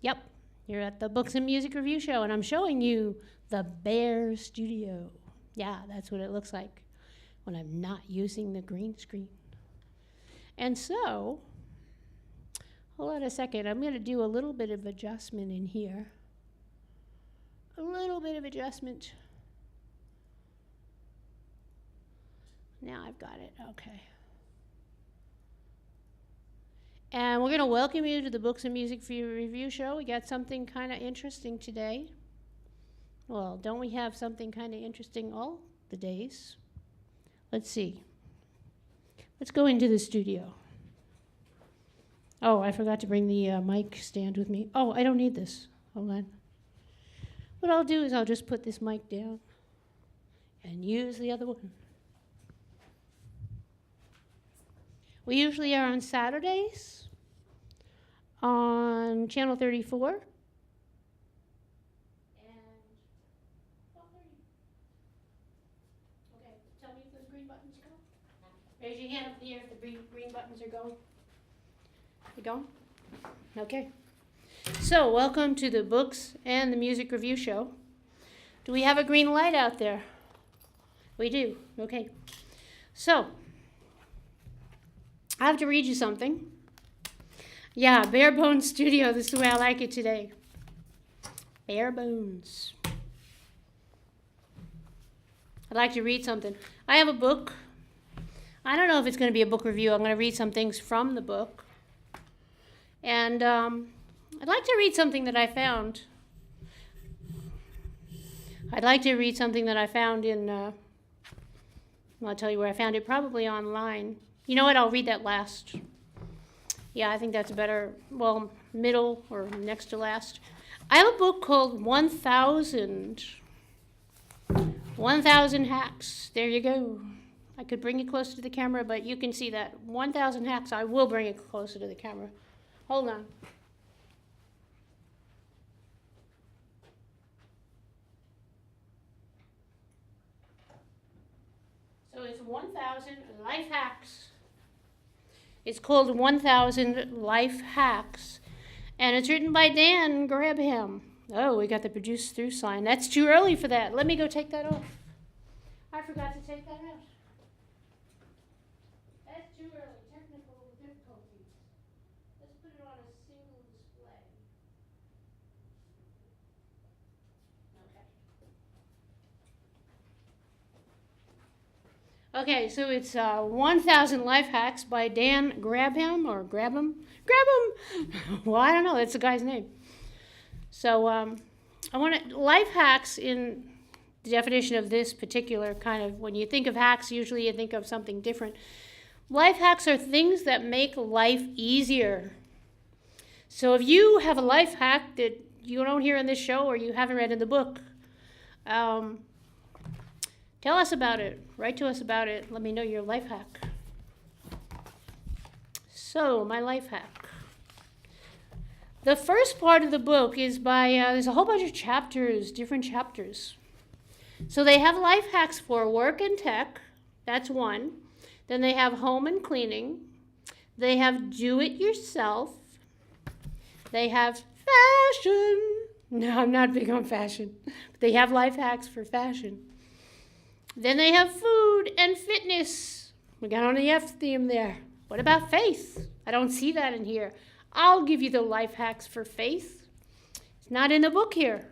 Yep, you're at the Books and Music Review Show, and I'm showing you the Bear Studio. Yeah, that's what it looks like when I'm not using the green screen. And so, hold on a second, I'm going to do a little bit of adjustment in here. A little bit of adjustment. Now I've got it, okay. And we're going to welcome you to the Books and Music Review Show. We got something kind of interesting today. Well, don't we have something kind of interesting all the days? Let's see. Let's go into the studio. Oh, I forgot to bring the mic stand with me. Oh, I don't need this. Hold on. What I'll do is I'll just put this mic down and use the other one. We usually are on Saturdays on channel 34. And 12:30. Okay, tell me if those green buttons go. Raise your hand up in the air if the green buttons are going. They going? Okay. So, welcome to the Books and the Music Review Show. Do we have a green light out there? We do. Okay. So, I have to read you something. Yeah, Bare Bones Studio. This is the way I like it today. Bare Bones. I'd like to read something. I have a book. I don't know if it's going to be a book review. I'm going to read some things from the book. And I'd like to read something that I found. I'd like to read something that I found in, well, I'll tell you where I found it, probably online. You know what, I'll read that last. Yeah, I think that's better, well, middle or next to last. I have a book called 1,000 Hacks. There you go. I could bring it closer to the camera, but you can see that. 1,000 Hacks, I will bring it closer to the camera. Hold on. So it's 1,000 Life Hacks. It's called 1,000 Life Hacks. And it's written by Dan Grabham. Oh, we got the produce through sign. That's too early for that. Let me go take that off. I forgot to take that out. That's too early. Technical difficulties. Let's put it on a single display. Okay, so it's 1,000 Life Hacks by Dan Grabham, or Grabham? Grabham! Well, I don't know. That's the guy's name. So I want to, life hacks in the definition of this particular kind of, when you think of hacks, usually you think of something different. Life hacks are things that make life easier. So if you have a life hack that you don't hear in this show or you haven't read in the book, tell us about it. Write to us about it. Let me know your life hack. So, my life hack. The first part of the book is by, there's a whole bunch of chapters, different chapters. So they have life hacks for work and tech. That's one. Then they have home and cleaning. They have do it yourself. They have fashion. No, I'm not big on fashion. But they have life hacks for fashion. Then they have food and fitness. We got on the F theme there. What about faith? I don't see that in here. I'll give you the life hacks for faith. It's not in the book here.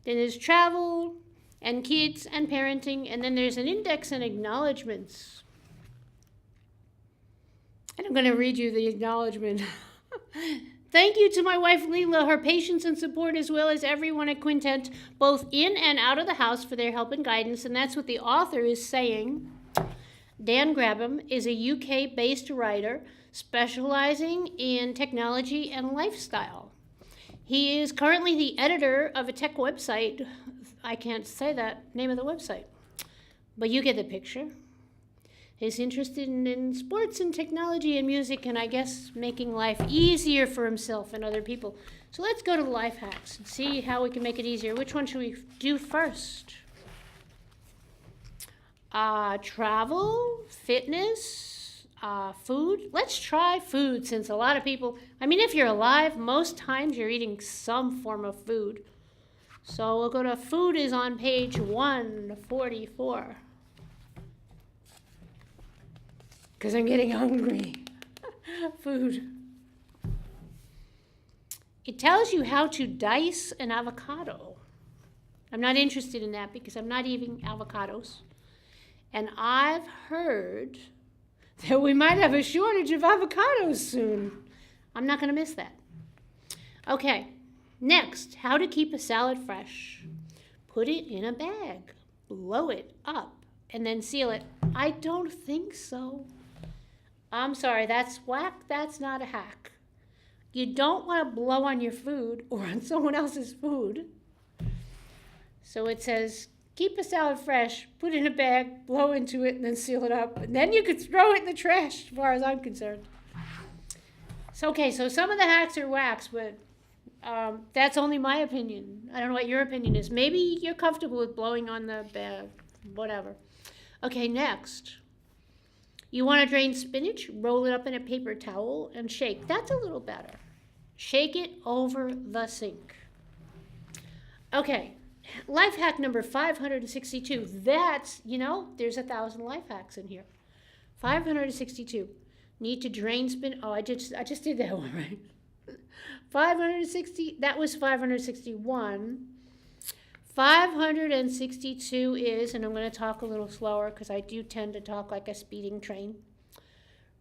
Then there's travel and kids and parenting. And then there's an index and acknowledgments. And I'm going to read you the acknowledgement. Thank you to my wife Leela, her patience and support, as well as everyone at Quintet, both in and out of the house, for their help and guidance. And that's what the author is saying. Dan Grabham is a UK-based writer specializing in technology and lifestyle. He is currently the editor of a tech website. I can't say that name of the website, but you get the picture. He's interested in sports and technology and music, and I guess making life easier for himself and other people. So let's go to life hacks and see how we can make it easier. Which one should we do first? Travel, fitness, Food. Let's try food since a lot of people, I mean, if you're alive, most times you're eating some form of food. So we'll go to food is on page 144. Because I'm getting hungry. Food. It tells you how to dice an avocado. I'm not interested in that because I'm not eating avocados. And I've heard that we might have a shortage of avocados soon. I'm not going to miss that. Okay, next, how to keep a salad fresh. Put it in a bag, blow it up, and then seal it. I don't think so. I'm sorry, that's whack. That's not a hack. You don't want to blow on your food or on someone else's food. So it says, keep a salad fresh, put it in a bag, blow into it, and then seal it up. And then you could throw it in the trash, as far as I'm concerned. So, okay, so some of the hacks are whacks, but that's only my opinion. I don't know what your opinion is. Maybe you're comfortable with blowing on the bag, whatever. Okay, next. You want to drain spinach? Roll it up in a paper towel and shake. That's a little better. Shake it over the sink. Okay, life hack number 562. That's, there's 1,000 life hacks in here. 562. Need to drain spinach. Oh, I just did that one, right? 560, that was 561. 562 is, and I'm going to talk a little slower because I do tend to talk like a speeding train.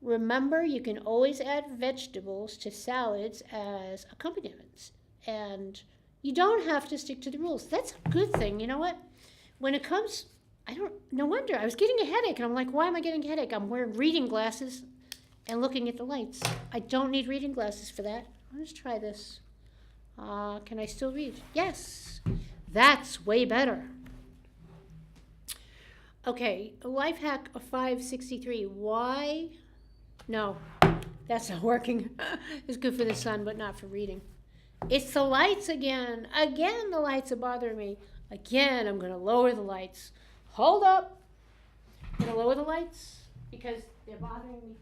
Remember, you can always add vegetables to salads as accompaniments. And you don't have to stick to the rules. That's a good thing. You know what? When it comes, no wonder. I was getting a headache, and I'm like, why am I getting a headache? I'm wearing reading glasses and looking at the lights. I don't need reading glasses for that. Let's try this. Can I still read? Yes. That's way better. Okay, life hack of 563. Why? No, that's not working. It's good for the sun, but not for reading. It's the lights again. Again, the lights are bothering me. Again, I'm going to lower the lights. Hold up. I'm going to lower the lights because they're bothering me.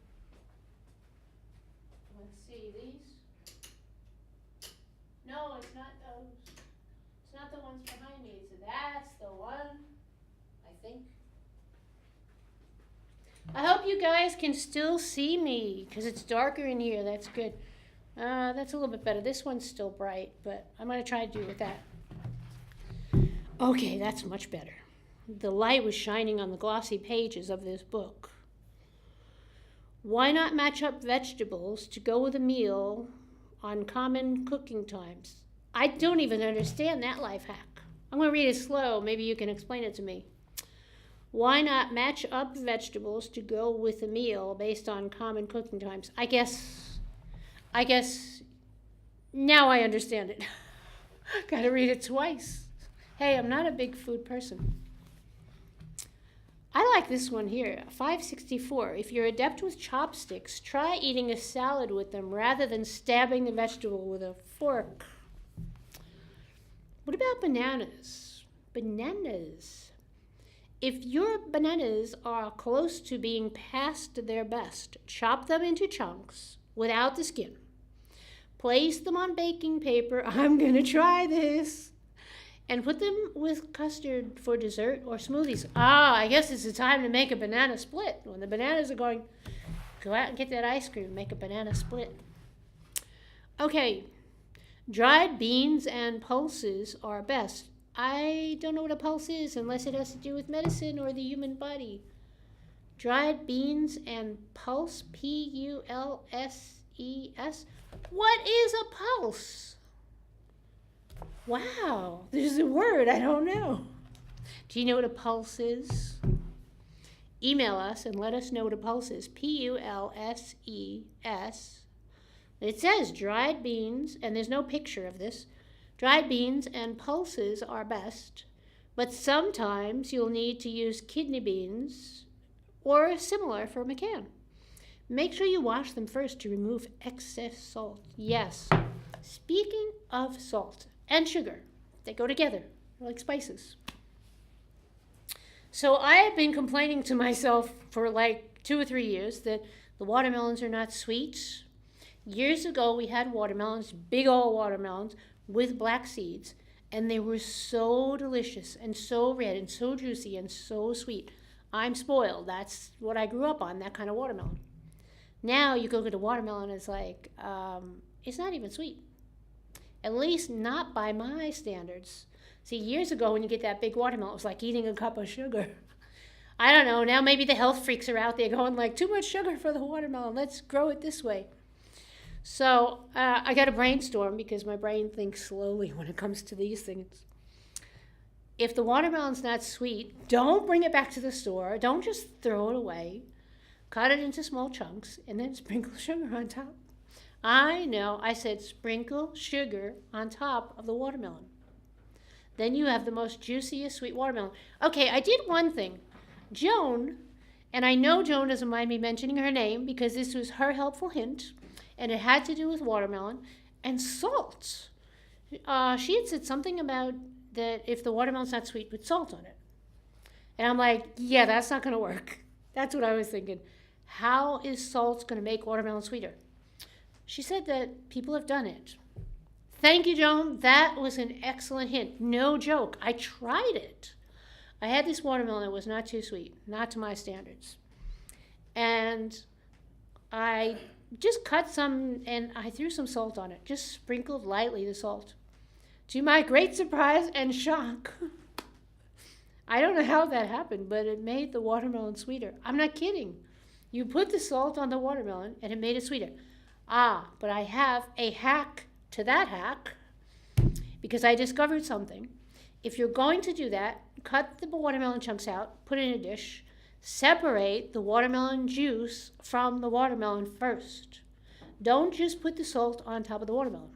Let's see, these. No, it's not those. It's not the ones behind me. That's the one, I think. I hope you guys can still see me because it's darker in here. That's good. That's a little bit better. This one's still bright, but I'm going to try to do it with that. Okay, that's much better. The light was shining on the glossy pages of this book. Why not match up vegetables to go with a meal on common cooking times? I don't even understand that life hack. I'm going to read it slow. Maybe you can explain it to me. Why not match up vegetables to go with a meal based on common cooking times? I guess now I understand it. Got to read it twice. Hey, I'm not a big food person. I like this one here, 564. If you're adept with chopsticks, try eating a salad with them rather than stabbing the vegetable with a fork. What about bananas? Bananas. If your bananas are close to being past their best, chop them into chunks without the skin. Place them on baking paper. I'm going to try this. And put them with custard for dessert or smoothies. I guess it's the time to make a banana split. When the bananas are going, go out and get that ice cream, make a banana split. Okay, dried beans and pulses are best. I don't know what a pulse is unless it has to do with medicine or the human body. Dried beans and pulse, P-U-L-S-E-S. What is a pulse? Wow, there's a word I don't know. Do you know what a pulse is? Email us and let us know what a pulse is. P-U-L-S-E-S. It says dried beans, and there's no picture of this. Dried beans and pulses are best, but sometimes you'll need to use kidney beans or similar from a can. Make sure you wash them first to remove excess salt. Yes, speaking of salt and sugar, they go together like spices. So I have been complaining to myself for like 2 or 3 years that The watermelons are not sweet. Years ago, we had watermelons, big old watermelons with black seeds, and they were so delicious and so red and so juicy and so sweet. I'm spoiled. That's what I grew up on, that kind of watermelon. Now you go get a watermelon, it's like, it's not even sweet. At least not by my standards. See, years ago when you get that big watermelon, it was like eating a cup of sugar. I don't know, now maybe the health freaks are out there going like, too much sugar for the watermelon, let's grow it this way. So I got to brainstorm because my brain thinks slowly when it comes to these things. If the watermelon's not sweet, don't bring it back to the store. Don't just throw it away. Cut it into small chunks and then sprinkle sugar on top. I know, I said sprinkle sugar on top of the watermelon. Then you have the most juiciest sweet watermelon. Okay, I did one thing. Joan, and I know Joan doesn't mind me mentioning her name because this was her helpful hint, and it had to do with watermelon and salt. She had said something about that if the watermelon's not sweet, put salt on it. And I'm like, yeah, that's not going to work. That's what I was thinking. How is salt going to make watermelon sweeter? She said that people have done it. Thank you, Joan. That was an excellent hint. No joke. I tried it. I had this watermelon that was not too sweet, not to my standards. And I just cut some and I threw some salt on it. Just sprinkled lightly the salt. To my great surprise and shock, I don't know how that happened, but it made the watermelon sweeter. I'm not kidding. You put the salt on the watermelon and it made it sweeter. But I have a hack to that hack because I discovered something. If you're going to do that, cut the watermelon chunks out, put it in a dish, separate the watermelon juice from the watermelon first. Don't just put the salt on top of the watermelon.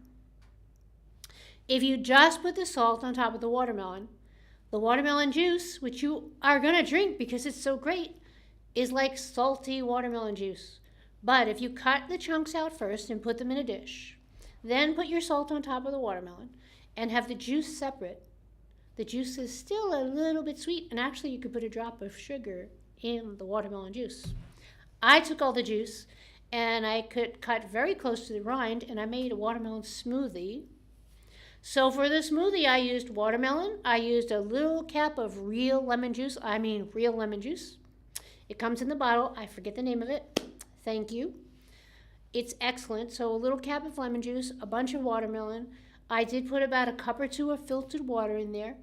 If you just put the salt on top of the watermelon juice, which you are going to drink because it's so great, is like salty watermelon juice. But if you cut the chunks out first and put them in a dish, then put your salt on top of the watermelon and have the juice separate, the juice is still a little bit sweet, and actually you could put a drop of sugar in the watermelon juice. I took all the juice and I could cut very close to the rind and I made a watermelon smoothie. So for the smoothie I used watermelon, I used a little cap of real lemon juice. It comes in the bottle, I forget the name of it. Thank you. It's excellent. So a little cap of lemon juice, a bunch of watermelon. I did put about a cup or two of filtered water in there.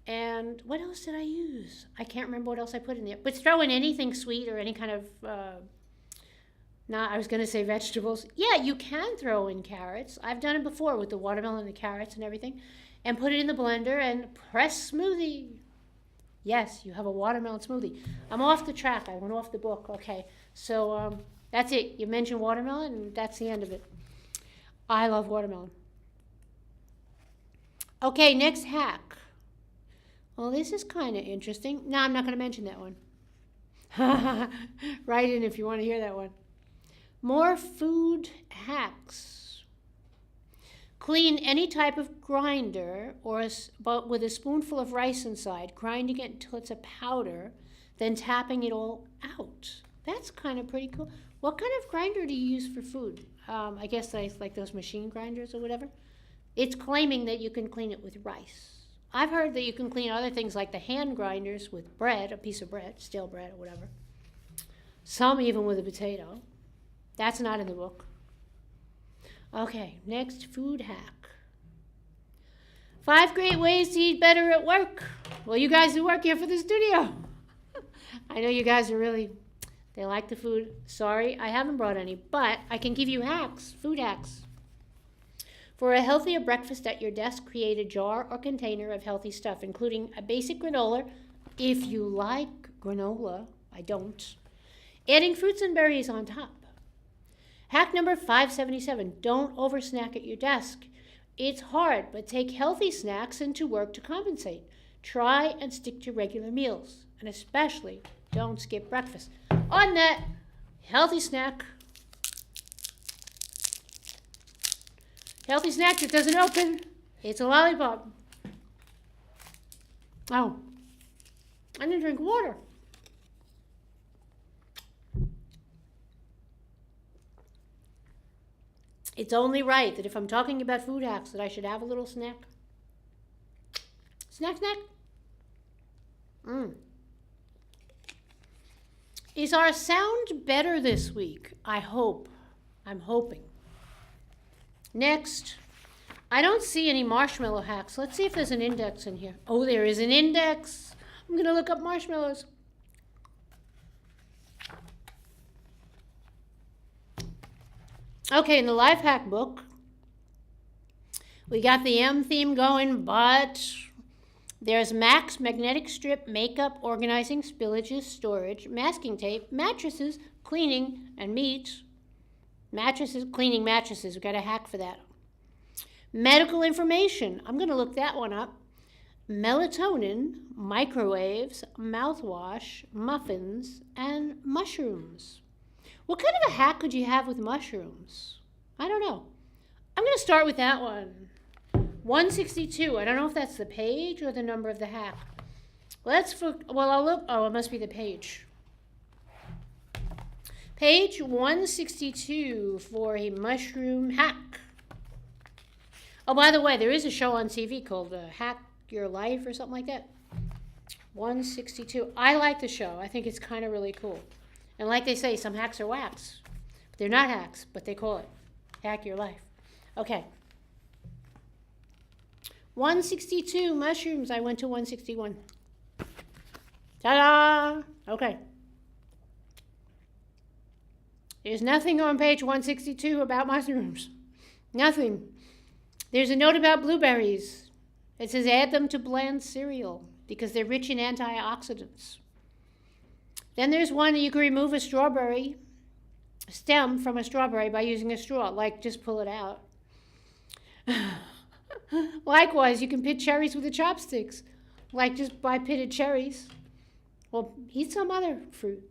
And what else did I use? I can't remember what else I put in there. But throw in anything sweet or any kind of, I was going to say vegetables. Yeah, you can throw in carrots. I've done it before with the watermelon and the carrots and everything. And put it in the blender and press smoothie. Yes, you have a watermelon smoothie. I'm off the track. I went off the book. Okay, so that's it. You mentioned watermelon and that's the end of it. I love watermelon. Okay, next hack. Well, this is kind of interesting. No, I'm not going to mention that one. Write in if you want to hear that one. More food hacks. Clean any type of grinder but with a spoonful of rice inside, grinding it until it's a powder, then tapping it all out. That's kind of pretty cool. What kind of grinder do you use for food? I guess like those machine grinders or whatever. It's claiming that you can clean it with rice. I've heard that you can clean other things like the hand grinders with bread, a piece of bread, stale bread or whatever. Some even with a potato. That's not in the book. Okay, next food hack. 5 great ways to eat better at work. Well, you guys who work here for the studio. I know you guys are they like the food. Sorry, I haven't brought any, but I can give you hacks, food hacks. For a healthier breakfast at your desk, create a jar or container of healthy stuff, including a basic granola, if you like granola. I don't. Adding fruits and berries on top. Hack number 577, don't over-snack at your desk. It's hard, but take healthy snacks into work to compensate. Try and stick to regular meals, and especially don't skip breakfast. On that, healthy snack. Healthy snack that doesn't open. It's a lollipop. Oh, I didn't drink water. It's only right that if I'm talking about food hacks that I should have a little snack. Snack, snack. Is our sound better this week? I hope. I'm hoping. Next, I don't see any marshmallow hacks. Let's see if there's an index in here. Oh, there is an index. I'm going to look up marshmallows. Okay, in the life hack book, we got the M theme going, but there's Max, magnetic strip, makeup, organizing, spillages, storage, masking tape, mattresses, cleaning, and meat. Mattresses, cleaning mattresses. We got a hack for that. Medical information. I'm going to look that one up. Melatonin, microwaves, mouthwash, muffins, and mushrooms. What kind of a hack could you have with mushrooms? I don't know. I'm going to start with that one. 162. I don't know if that's the page or the number of the hack. I'll look. Oh, it must be the page. Page 162 for a mushroom hack. Oh, by the way, there is a show on TV called Hack Your Life or something like that. 162. I like the show. I think it's kind of really cool. And like they say, some hacks are whacks. They're not hacks, but they call it Hack Your Life. Okay. 162 mushrooms. I went to 161. Ta-da! Okay. There's nothing on page 162 about mushrooms. Nothing. There's a note about blueberries. It says add them to bland cereal because they're rich in antioxidants. Then there's one that you can remove a strawberry stem from a strawberry by using a straw, like just pull it out. Likewise, you can pit cherries with the chopsticks, like just buy pitted cherries. Well, eat some other fruit.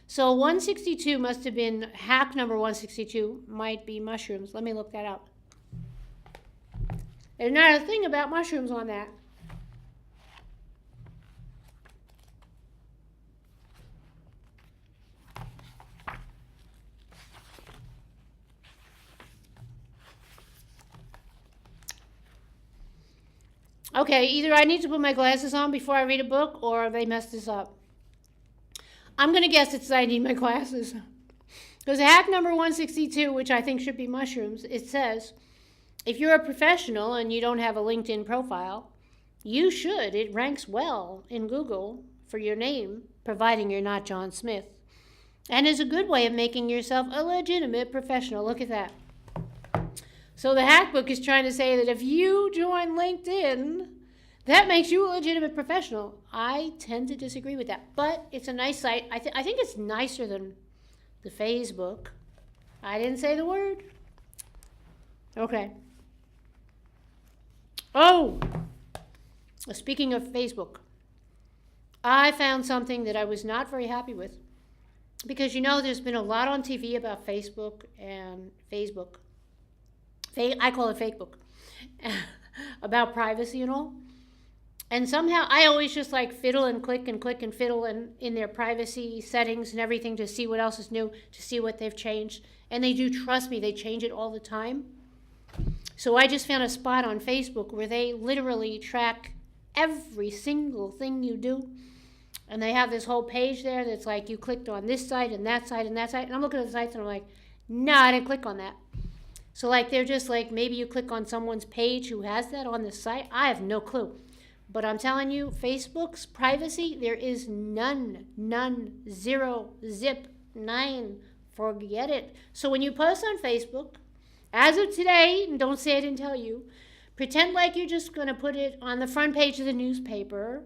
So 162 must have been, hack number 162 might be mushrooms. Let me look that up. There's not a thing about mushrooms on that. Okay, either I need to put my glasses on before I read a book or they messed this up. I'm going to guess it's that I need my glasses. Because hack number 162, which I think should be mushrooms, it says, if you're a professional and you don't have a LinkedIn profile, you should. It ranks well in Google for your name, providing you're not John Smith, and is a good way of making yourself a legitimate professional. Look at that. So the hack book is trying to say that if you join LinkedIn, that makes you a legitimate professional. I tend to disagree with that, but it's a nice site. I think it's nicer than the Facebook. I didn't say the word. Okay. Oh, speaking of Facebook, I found something that I was not very happy with. Because, you know, there's been a lot on TV about Facebook and Facebook. I call it Fakebook. About privacy and all. And somehow I always just like fiddle and click and fiddle in their privacy settings and everything to see what else is new, to see what they've changed. And they do, trust me, they change it all the time. So I just found a spot on Facebook where they literally track every single thing you do. And they have this whole page there that's like you clicked on this site and that site and that site. And I'm looking at the sites and I'm like, no, I didn't click on that. So like they're just like, maybe you click on someone's page who has that on the site. I have no clue. But I'm telling you, Facebook's privacy, there is none, zero, zip, nine. Forget it. So when you post on Facebook, as of today, and don't say I didn't tell you, pretend like you're just going to put it on the front page of the newspaper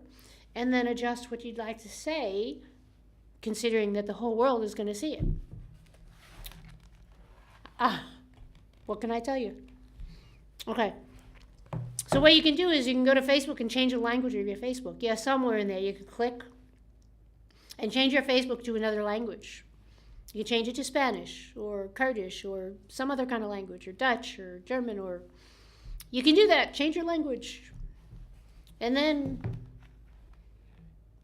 and then adjust what you'd like to say, considering that the whole world is going to see it. What can I tell you? Okay. So what you can do is you can go to Facebook and change the language of your Facebook. Yeah, somewhere in there you can click and change your Facebook to another language. You can change it to Spanish or Kurdish or some other kind of language, or Dutch or German, or you can do that. Change your language. And then,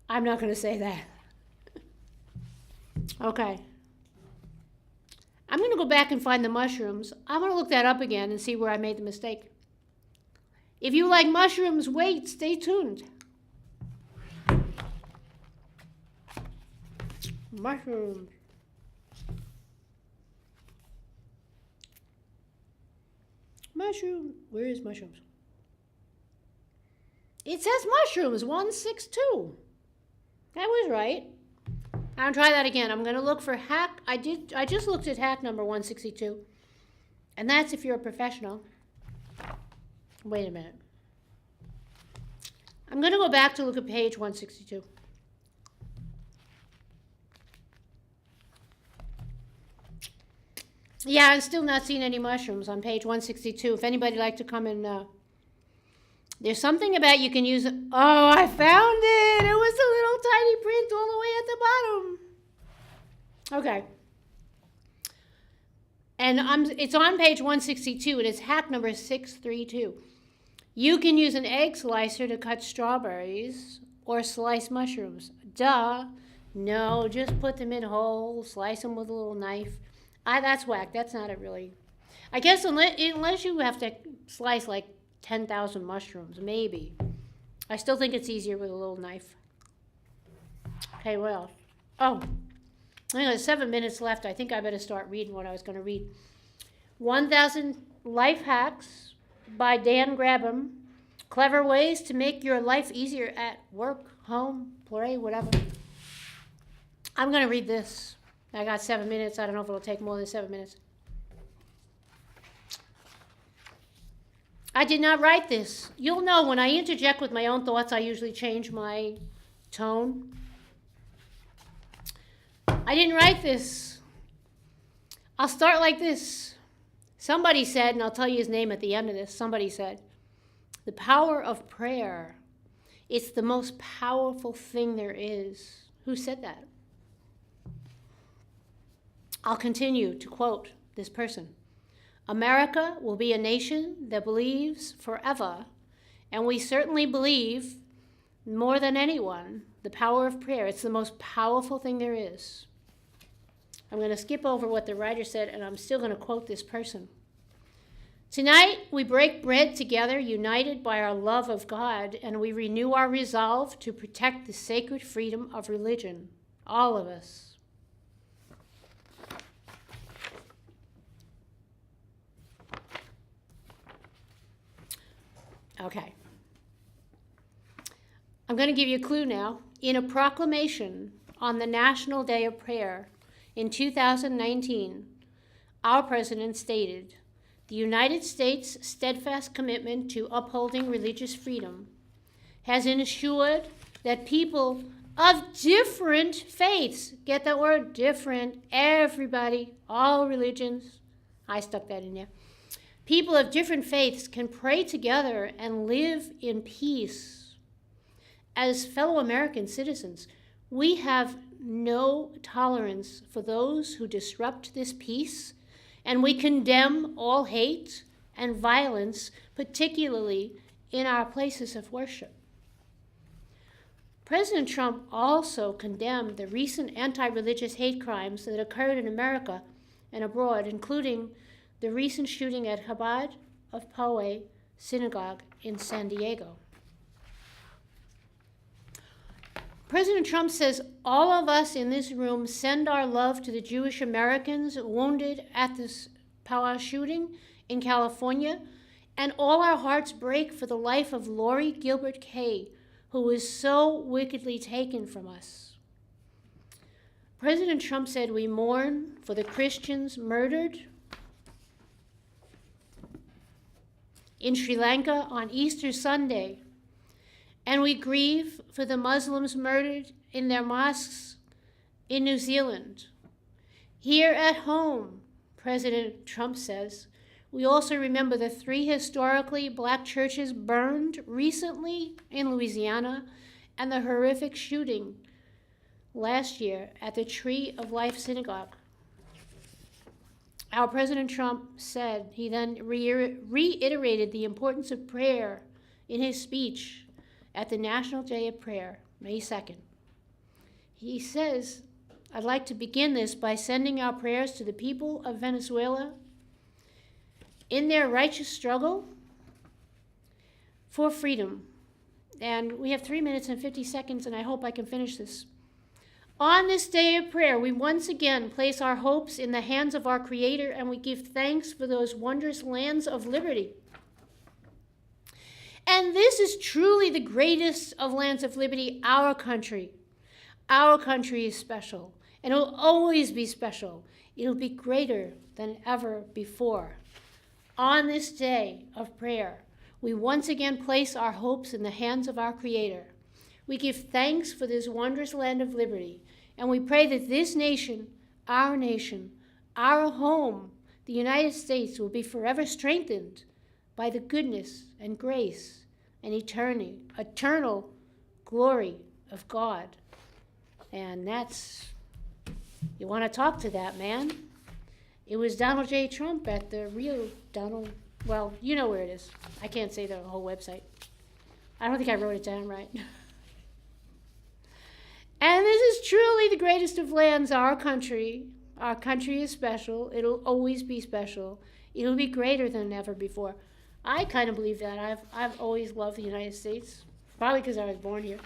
I'm not going to say that. Okay. I'm going to go back and find the mushrooms. I'm going to look that up again and see where I made the mistake. If you like mushrooms, wait, stay tuned. Mushrooms. Mushroom. Where is mushrooms? It says mushrooms, 162. That was right. I'll try that again. I'm going to look for hack. I just looked at hack number 162. And that's if you're a professional. Wait a minute. I'm going to go back to look at page 162. Yeah, I'm still not seeing any mushrooms on page 162. If anybody'd like to come and... there's something about you can use... Oh, I found it! It was a little tiny print all the way at the bottom. Okay. And it's on page 162. It is hack number 632. You can use an egg slicer to cut strawberries or slice mushrooms. Duh. No, just put them in whole, slice them with a little knife. That's whack. That's not a really... I guess unless you have to slice like 10,000 mushrooms, maybe. I still think it's easier with a little knife. Okay, what else? Oh, I got 7 minutes left. I think I better start reading what I was going to read. 1,000 Life Hacks by Dan Grabham. Clever ways to make your life easier at work, home, play, whatever. I'm going to read this. I got 7 minutes. I don't know if it'll take more than 7 minutes. I did not write this. You'll know when I interject with my own thoughts, I usually change my tone. I didn't write this. I'll start like this. Somebody said, and I'll tell you his name at the end of this, somebody said, the power of prayer. It's the most powerful thing there is. Who said that? I'll continue to quote this person. America will be a nation that believes forever, and we certainly believe more than anyone the power of prayer. It's the most powerful thing there is. I'm going to skip over what the writer said, and I'm still going to quote this person. Tonight, we break bread together, united by our love of God, and we renew our resolve to protect the sacred freedom of religion. All of us. Okay. I'm going to give you a clue now. In a proclamation on the National Day of Prayer in 2019, our president stated, the United States' steadfast commitment to upholding religious freedom has ensured that people of different faiths, get that word, different, everybody, all religions, I stuck that in there, people of different faiths can pray together and live in peace. As fellow American citizens, we have no tolerance for those who disrupt this peace, and we condemn all hate and violence, particularly in our places of worship. President Trump also condemned the recent anti-religious hate crimes that occurred in America and abroad, including the recent shooting at Chabad of Poway Synagogue in San Diego. President Trump says all of us in this room send our love to the Jewish Americans wounded at this Poway shooting in California, and all our hearts break for the life of Lori Gilbert Kay, who was so wickedly taken from us. President Trump said we mourn for the Christians murdered in Sri Lanka on Easter Sunday, and we grieve for the Muslims murdered in their mosques in New Zealand. Here at home, President Trump says, we also remember the 3 historically black churches burned recently in Louisiana and the horrific shooting last year at the Tree of Life Synagogue. Our President Trump said, he then reiterated the importance of prayer in his speech at the National Day of Prayer, May 2nd. He says, I'd like to begin this by sending our prayers to the people of Venezuela in their righteous struggle for freedom. And we have 3 minutes and 50 seconds, and I hope I can finish this. On this day of prayer, we once again place our hopes in the hands of our Creator, and we give thanks for those wondrous lands of liberty. And this is truly the greatest of lands of liberty, our country. Our country is special, and it will always be special. It will be greater than ever before. On this day of prayer, we once again place our hopes in the hands of our Creator. We give thanks for this wondrous land of liberty, and we pray that this nation, our home, the United States, will be forever strengthened by the goodness and grace and eternal glory of God. And that's, you want to talk to that man? It was Donald J. Trump at the real Donald, well, you know where it is. I can't say the whole website. I don't think I wrote it down right. And this is truly the greatest of lands, our country. Our country is special. It'll always be special. It'll be greater than ever before. I kind of believe that. I've always loved the United States, probably because I was born here.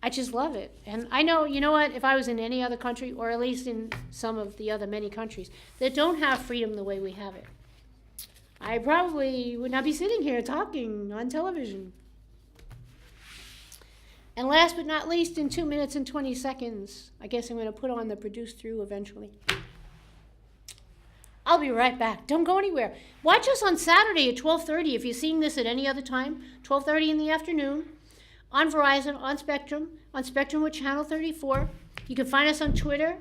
I just love it. And I know, you know what, if I was in any other country, or at least in some of the other many countries that don't have freedom the way we have it, I probably would not be sitting here talking on television. And last but not least, in 2 minutes and 20 seconds, I guess I'm going to put on the produce through eventually. I'll be right back. Don't go anywhere. Watch us on Saturday at 12:30. If you're seeing this at any other time, 12:30 in the afternoon, on Verizon, on Spectrum with Channel 34. You can find us on Twitter.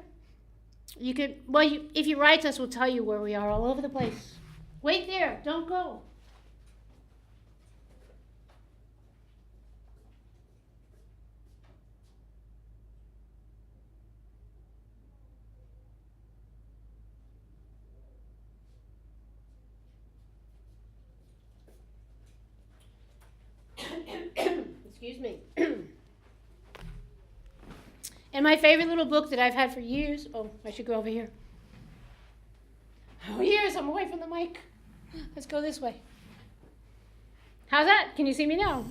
You can, well, if you write to us, we'll tell you where we are all over the place. Wait there. Don't go. Excuse me. And my favorite little book that I've had for years. Oh, I should go over here. Oh, years, I'm away from the mic. Let's go this way. How's that? Can you see me now?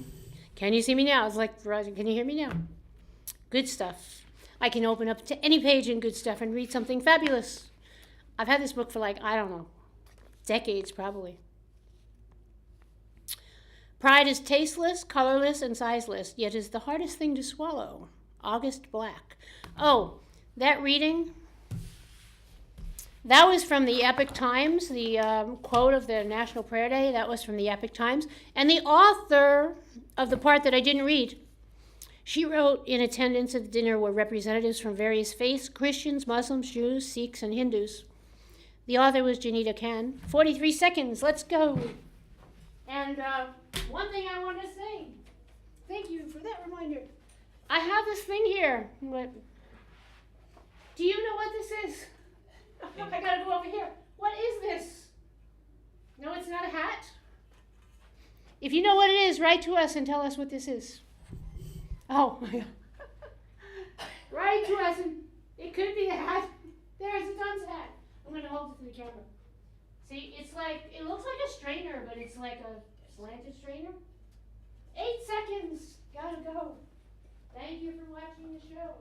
Can you see me now? It's like Verizon. Can you hear me now? Good stuff. I can open up to any page in Good Stuff and read something fabulous. I've had this book for like, I don't know, decades probably. Pride is tasteless, colorless, and sizeless, yet is the hardest thing to swallow. August Black. Oh, that reading, that was from the Epoch Times, the quote of the National Prayer Day, that was from the Epoch Times. And the author of the part that I didn't read, she wrote, in attendance at the dinner were representatives from various faiths, Christians, Muslims, Jews, Sikhs, and Hindus. The author was Janita Khan. 43 seconds, let's go. And one thing I want to say, thank you for that reminder. I have this thing here. What? Do you know what this is? I gotta go over here. What is this? No, it's not a hat. If you know what it is, write to us and tell us what this is. Oh my God. Write to us, and it could be a hat. There's a dunce hat. I'm gonna hold it to the camera. See, it's like, it looks like a strainer, but it's like a slanted strainer. 8 seconds. Gotta go. Thank you for watching the show.